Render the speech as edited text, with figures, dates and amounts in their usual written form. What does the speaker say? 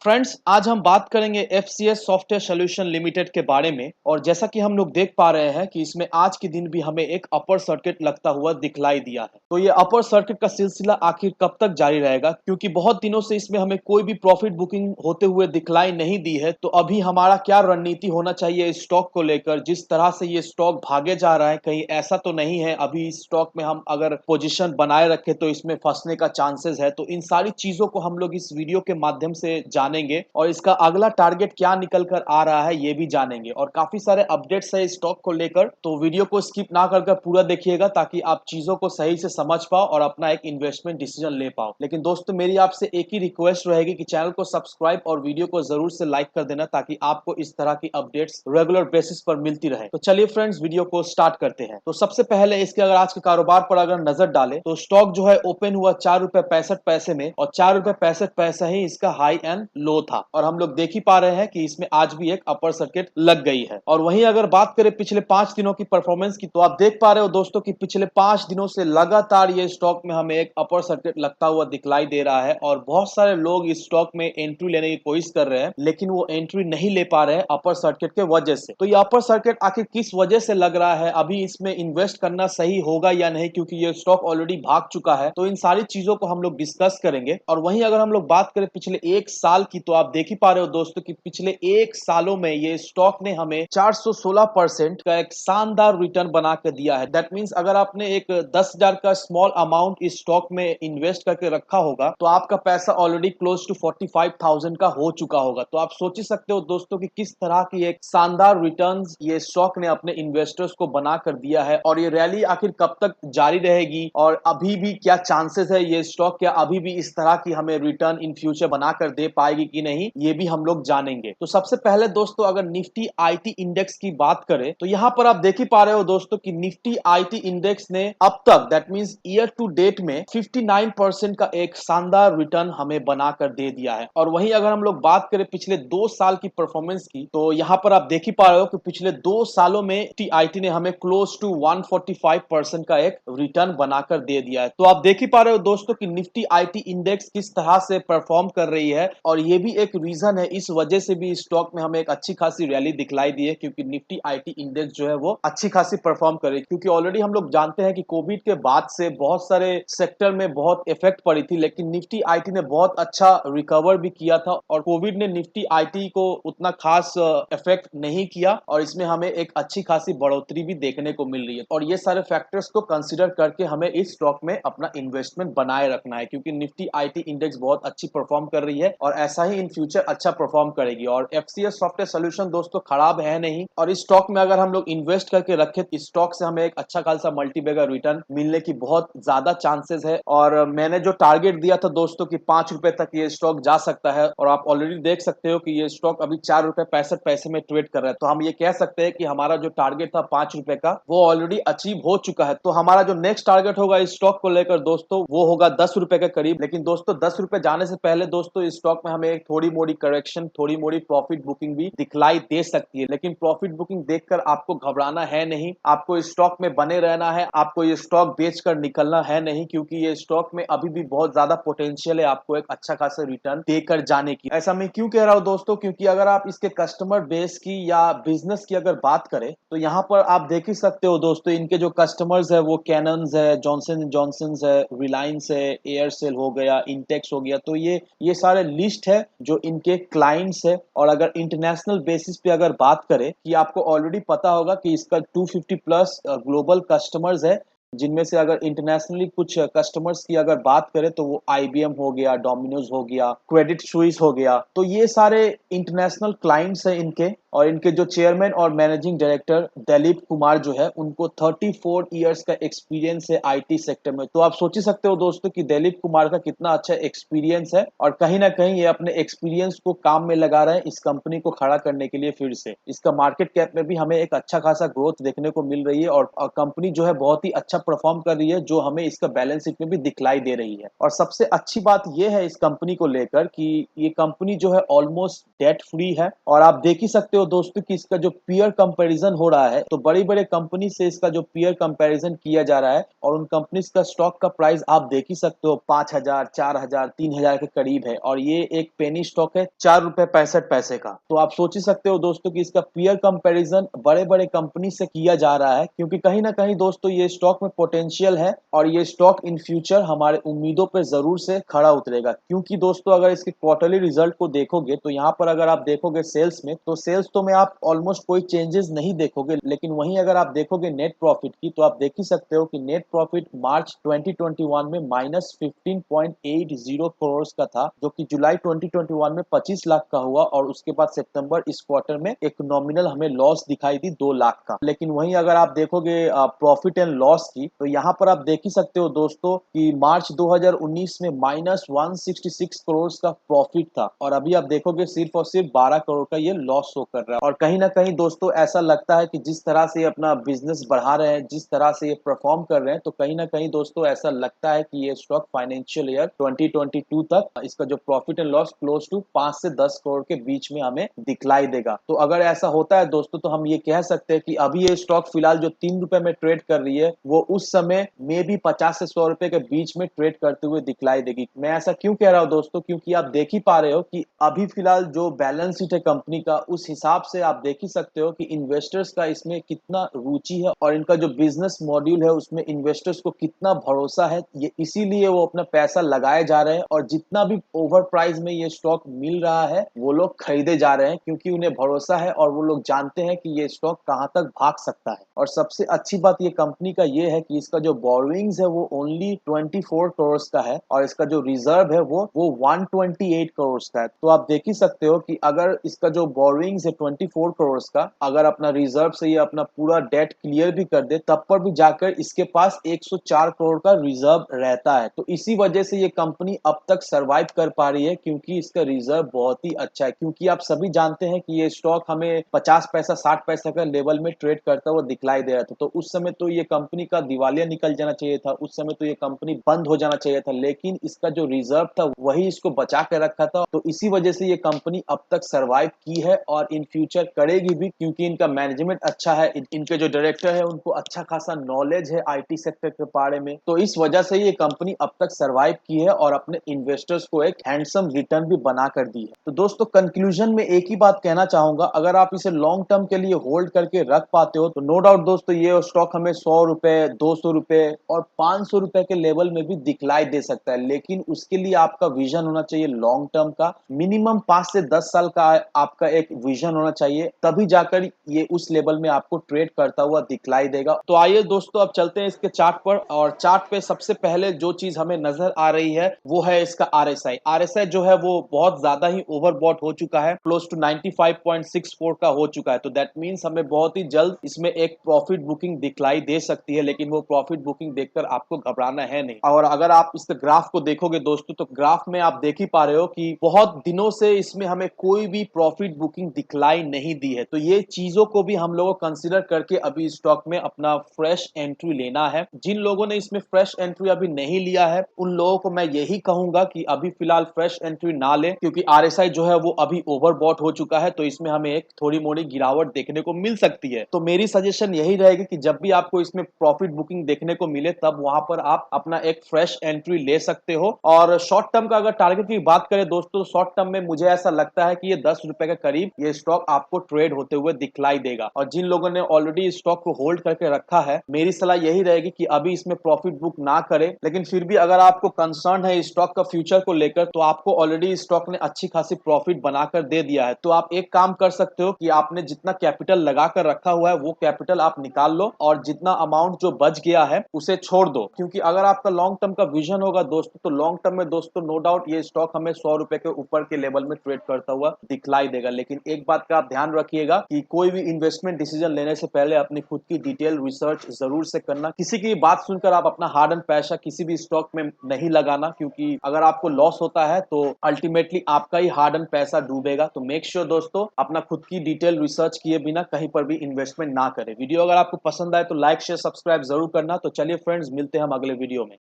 Friends, आज हम बात करेंगे एफसीएस सॉफ्टवेयर सॉल्यूशन लिमिटेड के बारे में। और जैसा कि हम लोग देख पा रहे हैं कि इसमें आज के दिन भी हमें एक अपर सर्किट लगता हुआ दिखलाई दिया है। तो ये अपर सर्किट का सिलसिला आखिर कब तक जारी रहेगा, क्योंकि बहुत दिनों से इसमें हमें कोई भी प्रॉफिट बुकिंग होते हुए दिखलाई नहीं दी है। तो अभी हमारा क्या रणनीति होना चाहिए इस स्टॉक को लेकर? जिस तरह से ये स्टॉक भागे जा रहा है, कहीं ऐसा तो नहीं है अभी इस स्टॉक में हम अगर पोजीशन बनाए रखे तो इसमें फंसने का चांसेस है? तो इन सारी चीजों को हम लोग इस वीडियो के माध्यम से जानेंगे और इसका अगला टारगेट क्या निकल कर आ रहा है ये भी जानेंगे। और काफी सारे अपडेट्स है इस स्टॉक को लेकर, तो वीडियो को स्किप ना कर पूरा देखिएगा ताकि आप चीजों को सही से समझ पाओ और अपना एक इन्वेस्टमेंट डिसीजन ले पाओ। लेकिन दोस्तों, मेरी आपसे एक ही रिक्वेस्ट रहेगी कि चैनल को सब्सक्राइब और वीडियो को जरूर से लाइक कर देना ताकि आपको इस तरह की अपडेट्स रेगुलर बेसिस पर मिलती रहे। तो चलिए फ्रेंड्स, वीडियो को स्टार्ट करते हैं। तो सबसे पहले इसके अगर आज के कारोबार पर अगर नजर डालें तो स्टॉक जो है ओपन हुआ 4 रुपए 65 पैसे में, और 4 रुपए 65 पैसा ही इसका हाई एंड लो था। और हम लोग देख ही पा रहे हैं कि इसमें आज भी एक अपर सर्किट लग गई है। और वहीं अगर बात करें पिछले 5 दिनों की परफॉर्मेंस की, तो आप देख पा रहे हो दोस्तों कि पिछले 5 दिनों से लगातार ये स्टॉक में हमें एक अपर सर्किट लगता हुआ दिखलाई दे रहा है। और बहुत सारे लोग इस स्टॉक में एंट्री लेने की कोशिश कर रहे हैं, लेकिन वो एंट्री नहीं ले पा रहे हैं अपर सर्किट के वजह से। तो ये अपर सर्किट आखिर किस वजह से लग रहा है, अभी इसमें इन्वेस्ट करना सही होगा या नहीं, क्योंकि ये स्टॉक ऑलरेडी भाग चुका है। तो इन सारी चीजों को हम लोग डिस्कस करेंगे। और वहीं अगर हम लोग बात करें पिछले एक साल की, तो आप देख ही पा रहे हो दोस्तों कि पिछले एक सालों में ये स्टॉक ने हमें 416% का एक शानदार रिटर्न बना कर दिया है। दैट मींस अगर आपने एक 10,000 का स्मॉल अमाउंट इस स्टॉक में इन्वेस्ट करके रखा होगा तो आपका पैसा ऑलरेडी क्लोज टू 45,000 का हो चुका होगा। तो आप सोच ही सकते हो दोस्तों कि किस तरह की एक शानदार रिटर्न्स ये स्टॉक ने अपने इन्वेस्टर्स को बना कर दिया है। और ये रैली आखिर कब तक जारी रहेगी और अभी भी क्या चांसेस है ये स्टॉक क्या अभी भी इस तरह की हमें रिटर्न इन फ्यूचर बना कर दे पाएगी कि नहीं, ये भी हम लोग जानेंगे। तो सबसे पहले दोस्तों, अगर निफ्टी आईटी इंडेक्स की बात करें तो यहाँ पर आप देख ही पा रहे हो दोस्तों कि निफ्टी आईटी इंडेक्स ने अब तक that means year to date में 59% का एक शानदार रिटर्न हमें बनाकर दे दिया है। और वहीं अगर हम लोग बात करें पिछले 2 साल की परफॉर्मेंस की, तो यहाँ पर आप देख ही पा रहे हो कि पिछले 2 सालों में निफ्टी आईटी ने हमें क्लोज टू 145% का एक रिटर्न बनाकर दे दिया है। तो आप देख ही पा रहे हो दोस्तों कि निफ्टी आईटी इंडेक्स किस तरह से परफॉर्म कर रही है। और ये भी एक रीजन है, इस वजह से भी स्टॉक में हमें एक अच्छी खासी रैली दिखलाई दी है, क्योंकि निफ्टी आईटी इंडेक्स जो है वो अच्छी खासी परफॉर्म कर रही है। क्योंकि ऑलरेडी हम लोग जानते हैं कि कोविड के बाद से बहुत सारे सेक्टर में बहुत इफेक्ट पड़ी थी, लेकिन निफ्टी आईटी ने बहुत अच्छा रिकवर भी किया था। और कोविड ने निफ्टी आईटी को उतना खास इफेक्ट नहीं किया और इसमें हमें एक अच्छी खासी बढ़ोतरी भी देखने को मिल रही है। और ये सारे फैक्टर्स को कंसिडर करके हमें इस स्टॉक में अपना इन्वेस्टमेंट बनाए रखना है, क्योंकि निफ्टी आईटी इंडेक्स बहुत अच्छी परफॉर्म कर रही है और ऐसा ही इन फ्यूचर अच्छा परफॉर्म करेगी। और एफसीएस सॉफ्टवेयर सॉल्यूशन दोस्तों खराब है नहीं, और इस स्टॉक में अगर हम लोग इन्वेस्ट करके रखें इस स्टॉक से हमें एक अच्छा खासा मल्टीबैगर रिटर्न मिलने की बहुत ज्यादा चांसेस है। और मैंने जो टारगेट दिया था दोस्तों कि 5 रुपए तक ये स्टॉक जा सकता है, और आप ऑलरेडी देख सकते हो कि ये स्टॉक अभी 4 रुपए 65 पैसे में ट्रेड कर रहा है। तो हम ये कह सकते हैं कि हमारा जो टारगेट था 5 रुपए का वो ऑलरेडी अचीव हो चुका है। तो हमारा जो नेक्स्ट टारगेट होगा इस स्टॉक को लेकर दोस्तों वो होगा 10 रुपए के करीब। लेकिन दोस्तों 10 रुपए जाने से पहले दोस्तों इस स्टॉक में हमें एक थोड़ी मोड़ी करेक्शन, थोड़ी मोड़ी प्रॉफिट बुकिंग भी दिखलाई दे सकती है। लेकिन प्रॉफिट बुकिंग देखकर आपको घबराना है नहीं, आपको इस स्टॉक में बने रहना है, आपको ये स्टॉक बेचकर निकलना है नहीं, क्योंकि ये स्टॉक में अभी भी बहुत ज्यादा पोटेंशियल है आपको एक अच्छा खासा रिटर्न देकर जाने की। ऐसा मैं क्यों कह रहा हूं दोस्तों, क्योंकि अगर आप इसके कस्टमर बेस की या बिजनेस की अगर बात करें तो यहाँ पर आप देख ही सकते हो दोस्तों इनके जो कस्टमर्स है वो कैनन्स है, जॉनसन एंड जॉनसन है, रिलायंस है, एयरसेल हो गया, इंटेक्स हो गया। तो ये सारे लिस्ट है जो इनके क्लाइंट्स है। और अगर इंटरनेशनल बेसिस पे अगर बात करें कि आपको ऑलरेडी पता होगा कि इसका 250 प्लस ग्लोबल कस्टमर्स है, जिनमें से अगर इंटरनेशनली कुछ कस्टमर्स की अगर बात करें तो वो आईबीएम हो गया, डोमिनोज हो गया, क्रेडिट स्विस हो गया। तो ये सारे इंटरनेशनल क्लाइंट्स हैं इनके। और इनके जो चेयरमैन और मैनेजिंग डायरेक्टर दिलीप कुमार जो है उनको 34 इयर्स का एक्सपीरियंस है आईटी सेक्टर में। तो आप सोच ही सकते हो दोस्तों कि दिलीप कुमार का कितना अच्छा एक्सपीरियंस है, और कहीं ना कहीं ये अपने एक्सपीरियंस को काम में लगा रहे हैं इस कंपनी को खड़ा करने के लिए। फिर से इसका मार्केट कैप में भी हमें एक अच्छा खासा ग्रोथ देखने को मिल रही है, और कंपनी जो है बहुत ही अच्छा परफॉर्म कर रही है, जो हमें इसका बैलेंस शीट में भी दिखलाई दे रही है। और सबसे अच्छी बात यह है इस कंपनी को लेकर कि ये कंपनी जो है ऑलमोस्ट डेट फ्री है। और आप देख ही सकते हो हो दोस्तों कि इसका जो पीयर कंपैरिजन हो रहा है, तो बड़ी-बड़ी कंपनी से इसका जो पीयर कंपैरिजन किया जा रहा है और उन कंपनीज का स्टॉक का प्राइस आप देख ही सकते हो 5,000, 4,000, 3,000 के करीब है और ये एक पेनी स्टॉक है ₹4.65 का। तो आप सोच ही सकते हो दोस्तों कि इसका पीयर कंपैरिजन बड़े-बड़े कंपनी से किया जा रहा है, क्योंकि कहीं न कहीं दोस्तों ये स्टॉक में पोटेंशियल है और ये स्टॉक इन फ्यूचर हमारे उम्मीदों पे ज़रूर से खड़ा उतरेगा। क्योंकि दोस्तों अगर इसके क्वार्टरली रिजल्ट को देखोगे तो यहाँ पर अगर आप देखोगे सेल्स में, तो सेल्स तो में आप ऑलमोस्ट कोई चेंजेस नहीं देखोगे, लेकिन वहीं अगर आप देखोगे नेट प्रॉफिट की, तो आप देख ही सकते हो कि नेट प्रॉफिट मार्च 2021 में -15.80 करोड़ का था, जो कि जुलाई 2021 में 25 लाख का हुआ और उसके बाद सितंबर इस क्वार्टर में एक नॉमिनल हमें लॉस दिखाई दी 2 लाख का। लेकिन वहीं अगर आप देखोगे प्रॉफिट एंड लॉस की, तो यहाँ पर आप देख ही सकते हो दोस्तों कि मार्च 2019 में -166 करोड़ का प्रॉफिट था और अभी आप देखोगे सिर्फ और सिर्फ 12 करोड़ का ये लॉस शो कर रहा है। और कहीं ना कहीं दोस्तों ऐसा लगता है कि जिस तरह से ये अपना बिजनेस बढ़ा रहे हैं, जिस तरह से ये परफॉर्म कर रहे हैं, तो कहीं ना कहीं दोस्तों ऐसा लगता है कि ये स्टॉक फाइनेंशियल ईयर 2022 तक इसका जो profit and loss close to 5 से 10 करोड़ के बीच में हमें दिखलाई देगा। तो अगर ऐसा होता है दोस्तों, तो हम ये कह सकते हैं कि अभी ये स्टॉक फिलहाल जो 3 रुपए में ट्रेड कर रही है, वो उस समय में भी 50 से 100 रुपए के बीच में ट्रेड करते हुए दिखलाई देगी। मैं ऐसा क्यों कह रहा हूं दोस्तों, क्योंकि आप देख ही पा रहे हो कि अभी फिलहाल जो बैलेंस शीट है कंपनी का, उस हिसाब से आप देख ही सकते हो कि इन्वेस्टर्स का इसमें कितना रुचि है और इनका जो बिजनेस मॉड्यूल है उसमें इन्वेस्टर्स को कितना भरोसा है। ये इसीलिए वो अपना पैसा लगाए जा रहे हैं और जितना भी ओवर प्राइस में ये स्टॉक मिल रहा है वो लोग खरीदे जा रहे हैं, क्योंकि उन्हें भरोसा है और वो लोग जानते हैं कि ये स्टॉक कहां तक भाग सकता है। और सबसे अच्छी बात ये कंपनी का ये है कि इसका जो बोरोइंग्स है वो ओनली 24 करोड़ का है और इसका जो रिजर्व है वो 128 करोड़ का है। तो आप देख ही सकते हो कि अगर इसका जो बोरोइंग्स है 24 करोड़ का, अगर अपना रिजर्व से ये अपना पूरा डेट क्लियर भी कर दे, तब पर भी जाकर इसके पास 104 करोड़ का रिजर्व रहता है। तो इसी वजह से ये कंपनी अब तक सर्वाइव कर पा रही है, क्योंकि इसका रिजर्व बहुत ही अच्छा है। क्योंकि आप सभी जानते हैं कि ये स्टॉक हमें 50 पैसा 60 पैसा का लेवल में ट्रेड करता हुआ दिखलाई दे रहा था, तो उस समय तो ये कंपनी का दिवालिया निकल जाना चाहिए था, उस समय तो ये कंपनी बंद हो जाना चाहिए था, लेकिन इसका जो रिजर्व था वही इसको बचा के रखा था। तो इसी वजह से ये कंपनी अब तक सर्वाइव की है और इन फ्यूचर करेगी भी, क्योंकि इनका मैनेजमेंट अच्छा है, इनके जो डायरेक्टर है उनको अच्छा खासा नॉलेज है आईटी सेक्टर के बारे में। तो इस वजह से ये कंपनी अब तक सर्वाइव की है और अपने इन्वेस्टर्स को एक हैंडसम रिटर्न भी बना कर दी है। तो दोस्तों कंक्लूजन में एक ही बात कहना चाहूंगा, अगर आप इसे लॉन्ग टर्म के लिए होल्ड करके रख पाते हो तो नो डाउट दोस्तों ये स्टॉक हमें 100 रुपए, 200 रुपए और 500 रुपए के लेवल में भी दिखलाई दे सकता है, लेकिन उसके लिए आपका विजन होना चाहिए लॉन्ग टर्म का, मिनिमम 5 से 10 साल का आपका एक विजन होना चाहिए, तभी जाकर ये उस लेवल में आपको ट्रेड करता हुआ दिखलाई देगा। तो आइए दोस्तों अब चलते हैं इसके चार्ट पर, और चार्ट पे सबसे पहले जो चीज हमें नजर आ रही है वो है इसका आरएसआई। आरएसआई जो है वो बहुत ज्यादा ही ओवरबॉट हो चुका है, क्लोज टू 95.64 का हो चुका है। तो दैट मींस हमें बहुत ही जल्द इसमें एक प्रॉफिट बुकिंग दिखलाई दे सकती है, लेकिन वो प्रॉफिट बुकिंग देखकर आपको घबराना है नहीं। और अगर आप इसके ग्राफ को देखोगे दोस्तों, तो ग्राफ में आप देख ही पा रहे हो कि बहुत दिनों से इसमें हमें कोई भी प्रॉफिट बुकिंग दिखलाई नहीं दी है। तो ये चीजों को भी हम लोगों को कंसिडर करके अभी स्टॉक में अपना फ्रेश एंट्री लेना है। जिन लोगों ने इसमें फ्रेश एंट्री अभी नहीं लिया है उन लोगों को मैं यही कहूंगा कि अभी फिलहाल फ्रेश एंट्री ना ले, क्योंकि आरएसआई जो है वो अभी ओवरबॉट हो चुका है, तो इसमें हमें एक थोड़ी मोड़ी गिरावट देखने को मिल सकती है। तो मेरी सजेशन यही रहेगी कि जब भी आपको इसमें प्रॉफिट बुकिंग देखने को मिले तब वहां पर आप अपना एक फ्रेश एंट्री ले सकते हो। और शॉर्ट टर्म का अगर टारगेट की बात करें दोस्तों, शॉर्ट टर्म में मुझे ऐसा लगता है कि ये 10 रुपए के करीब ये स्टॉक आपको ट्रेड होते हुए दिखलाई देगा। और जिन लोगों ने ऑलरेडी स्टॉक को होल्ड करके रखा है, मेरी सलाह यही रहेगी कि अभी इसमें प्रॉफिट बुक ना करें, लेकिन फिर भी अगर आपको कंसर्न है स्टॉक का फ्यूचर को लेकर, तो आपको ऑलरेडी स्टॉक ने अच्छी खासी प्रॉफिट बनाकर दे दिया है। तो आप एक काम कर सकते हो कि आपने जितना कैपिटल लगा कर रखा हुआ है वो कैपिटल आप निकाल लो और जितना अमाउंट जो बच गया है उसे छोड़ दो, क्योंकि अगर आपका लॉन्ग टर्म का विजन होगा दोस्तों, तो लॉन्ग टर्म में दोस्तों नो डाउट ये स्टॉक हमें 100 रुपए के ऊपर के लेवल में ट्रेड करता हुआ दिखलाई देगा। लेकिन एक बात का आप ध्यान रखिएगा कि कोई भी इन्वेस्टमेंट डिसीजन लेने से पहले अपनी खुद की डिटेल रिसर्च जरूर से करना। किसी की बात सुनकर आप अपना हार्ड एंड पैसा किसी भी स्टॉक में नहीं लगाना, क्योंकि अगर आपको लॉस होता है तो अल्टीमेटली आपका ही हार्ड एंड पैसा डूबेगा। तो मेक श्योर दोस्तों अपना खुद की डिटेल रिसर्च किए बिना कहीं पर भी इन्वेस्टमेंट ना करें। वीडियो अगर आपको पसंद आए तो लाइक शेयर सब्सक्राइब जरूर करना। तो चलिए फ्रेंड्स, मिलते हैं हम अगले वीडियो में।